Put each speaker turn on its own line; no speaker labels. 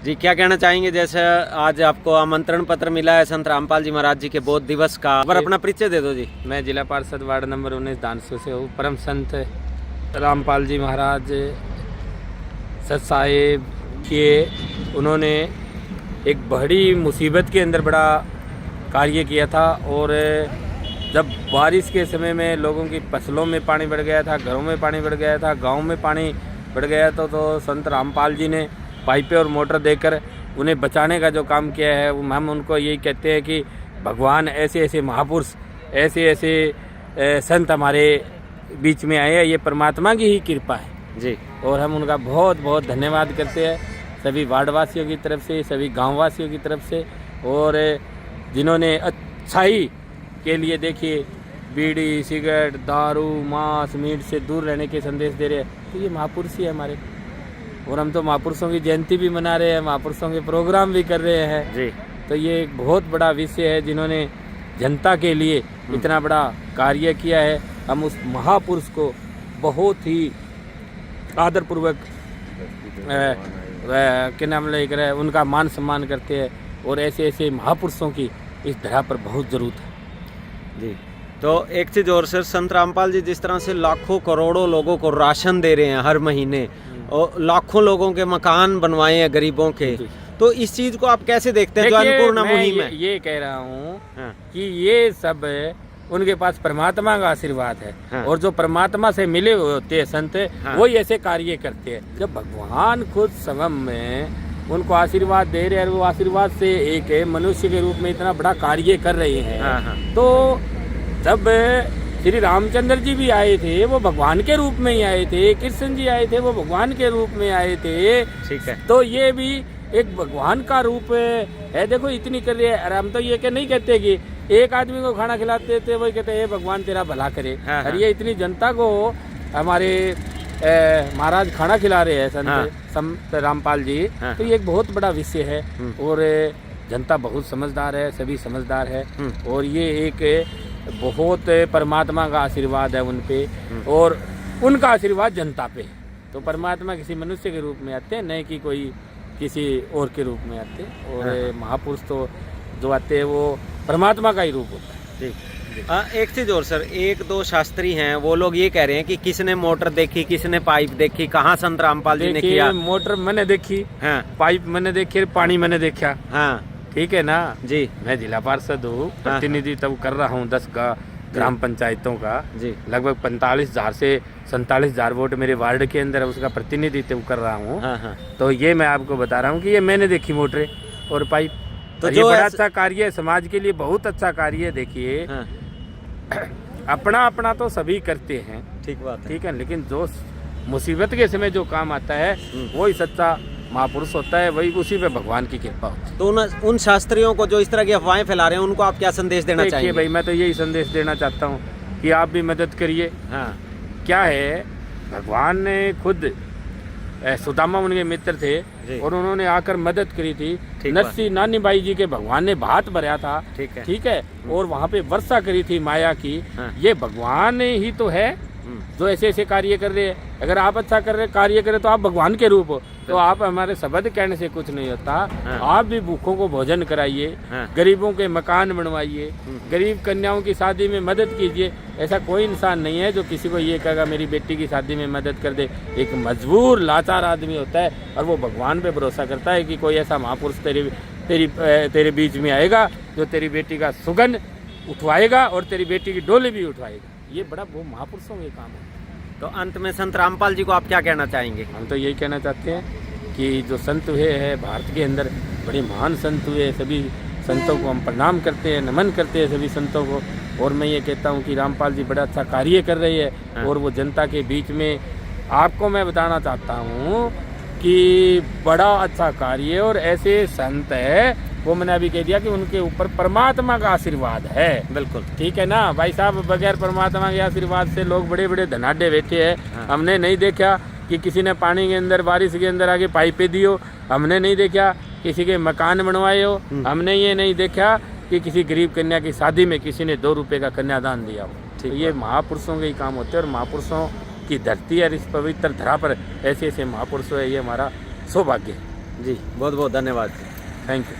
जी, क्या कहना चाहेंगे? जैसे आज आपको आमंत्रण पत्र मिला है संत रामपाल जी महाराज जी के बोध दिवस का, पर अपना परिचय दे दो जी।
मैं जिला पार्षद वार्ड नंबर 19 दानसू से हूँ। परम संत रामपाल जी महाराज सत साहेब के उन्होंने एक बड़ी मुसीबत के अंदर बड़ा कार्य किया था, और जब बारिश के समय में लोगों की फसलों में पानी बढ़ गया था, घरों में पानी बढ़ गया था, गांव में पानी बढ़ गया था, तो संत रामपाल जी ने पाइपें और मोटर देकर उन्हें बचाने का जो काम किया है, हम उनको यही कहते हैं कि भगवान ऐसे ऐसे महापुरुष, ऐसे ऐसे संत हमारे बीच में आए हैं, ये परमात्मा की ही कृपा है
जी।
और हम उनका बहुत बहुत धन्यवाद करते हैं सभी वार्डवासियों की तरफ से, सभी गांववासियों की तरफ से, और जिन्होंने अच्छाई के लिए देखिए बीड़ी, सिगरेट, दारू, मांस, मीट से दूर रहने के संदेश दे रहे हैं, तो ये महापुरुष ही है हमारे। और हम तो महापुरुषों की जयंती भी मना रहे हैं, महापुरुषों के प्रोग्राम भी कर रहे हैं
जी।
तो ये एक बहुत बड़ा विषय है जिन्होंने जनता के लिए इतना बड़ा कार्य किया है। हम उस महापुरुष को बहुत ही आदरपूर्वक क्या नाम लेकर उनका मान सम्मान करते हैं, और ऐसे ऐसे महापुरुषों की इस धरा पर बहुत ज़रूरत है
जी। तो एक चीज़ और सर, संत रामपाल जी जिस तरह से लाखों करोड़ों लोगों को राशन दे रहे हैं हर महीने, और लाखों लोगों के मकान बनवाए हैं गरीबों के, तो इस चीज़ को आप कैसे देखते हैं जो अन्नपूर्णा मुहिम है?
ये कह रहा हूँ कि ये सब उनके पास परमात्मा का आशीर्वाद है।
हाँ।
और जो परमात्मा से मिले हुए होते हैं संत,
हाँ।
वही ऐसे कार्य करते हैं। जब भगवान खुद स्वयं में उनको आशीर्वाद दे रहे हैं, वो आशीर्वाद से एक मनुष्य के रूप में इतना बड़ा कार्य कर रहे हैं।
हाँ।
तो जब श्री रामचंद्र जी भी आए थे, वो भगवान के रूप में ही आए थे, कृष्ण जी आए थे, वो भगवान के रूप में आए थे।
ठीक है।
तो ये भी एक भगवान का रूप है। देखो इतनी कर रही है, हम तो ये नहीं कहते कि एक आदमी को खाना खिलाते थे वही कहते हैं भगवान तेरा भला करे।
हाँ।
और ये इतनी जनता को हमारे महाराज खाना खिला रहे हैं संत रामपाल जी।
हाँ।
तो ये एक बहुत बड़ा विषय है, और जनता बहुत समझदार है, सभी समझदार है, और ये एक बहुत परमात्मा का आशीर्वाद है उन पे, और उनका आशीर्वाद जनता पे। तो परमात्मा किसी मनुष्य के रूप में आते हैं, नहीं कि कोई किसी और के रूप में आते हैं, और महापुरुष तो जो आते हैं वो परमात्मा का ही रूप होता है।
ठीक। एक चीज और सर, एक दो शास्त्री हैं, वो लोग ये कह रहे हैं कि किसने मोटर देखी, किसने पाइप देखी, कहाँ संत रामपाल जी ने किया?
मोटर मैंने देखी,
हाँ।
पाइप मैंने देखी, पानी मैंने देखा।
हाँ
ठीक है ना
जी।
मैं जिला पार्षद हूँ, प्रतिनिधित्व कर रहा हूँ 10 ग्राम पंचायतों का
जी।
लगभग 45,000 से 47,000 वोट मेरे वार्ड के अंदर उसका प्रतिनिधित्व कर रहा हूँ।
हाँ।
तो ये मैं आपको बता रहा हूँ कि ये मैंने देखी मोटरें और पाइप। तो ये बड़ा अच्छा कार्य है, समाज के लिए बहुत अच्छा कार्य है। देखिए
हाँ।
अपना अपना तो सभी करते हैं,
ठीक बात है।
ठीक है, लेकिन जो मुसीबत के समय जो काम आता है वही सच्चा महापुरुष होता है, वही उसी पे भगवान की कृपा होती है।
तो उन शास्त्रियों को जो इस तरह की अफवाहें फैला रहे हैं उनको आप क्या संदेश देना चाहेंगे?
भाई मैं तो यही संदेश देना चाहता हूँ कि आप भी मदद करिए।
हाँ।
क्या है, भगवान ने खुद सुदामा उनके मित्र थे और उन्होंने आकर मदद करी थी। नरसी नानी बाई जी के भगवान ने भात भरा था, ठीक है, और वहाँ पे वर्षा करी थी माया की। ये भगवान ही तो है जो ऐसे ऐसे कार्य कर रहे हैं। अगर आप अच्छा कर रहे कार्य करें तो आप भगवान के रूप हो। तो आप हमारे शब्द कहने से कुछ नहीं होता। आप भी भूखों को भोजन कराइए, गरीबों के मकान बनवाइए, गरीब कन्याओं की शादी में मदद कीजिए। ऐसा कोई इंसान नहीं है जो किसी को ये कहेगा मेरी बेटी की शादी में मदद कर दे। एक मजबूर लाचार आदमी होता है और वो भगवान पे भरोसा करता है कि कोई ऐसा महापुरुष तेरे बीच में आएगा जो तेरी बेटी का सुगंध उठवाएगा और तेरी बेटी की डोली भी उठवाएगा। ये बड़ा वो महापुरुषों का काम है।
तो अंत में संत रामपाल जी को आप क्या कहना चाहेंगे?
हम तो यही कहना चाहते हैं कि जो संत हुए हैं भारत के अंदर, बड़े महान संत हुए, सभी संतों को हम प्रणाम करते हैं, नमन करते हैं सभी संतों को। और मैं ये कहता हूँ कि रामपाल जी बड़ा अच्छा कार्य कर रहे हैं और वो जनता के बीच में, आपको मैं बताना चाहता हूँ कि बड़ा अच्छा कार्य। और ऐसे संत है, वो मैंने अभी कह दिया कि उनके ऊपर परमात्मा का आशीर्वाद है। बिल्कुल ठीक है ना भाई साहब, बगैर परमात्मा के आशीर्वाद से लोग बड़े बड़े धनाढ्य बैठे हैं। हमने नहीं देखा कि किसी ने पानी के अंदर, बारिश के अंदर आके पाइपें दी हो। हमने नहीं देखा किसी के मकान बनवाए हो। हमने ये नहीं देखा कि किसी गरीब कन्या की शादी में किसी ने 2 रुपये का कन्यादान दिया हो। तो ये महापुरुषों के ही काम होते हैं, और महापुरुषों की धरती है, इस पवित्र धरा पर ऐसे ऐसे महापुरुष है, ये हमारा सौभाग्य है।
जी बहुत बहुत धन्यवाद जी।
Thank you.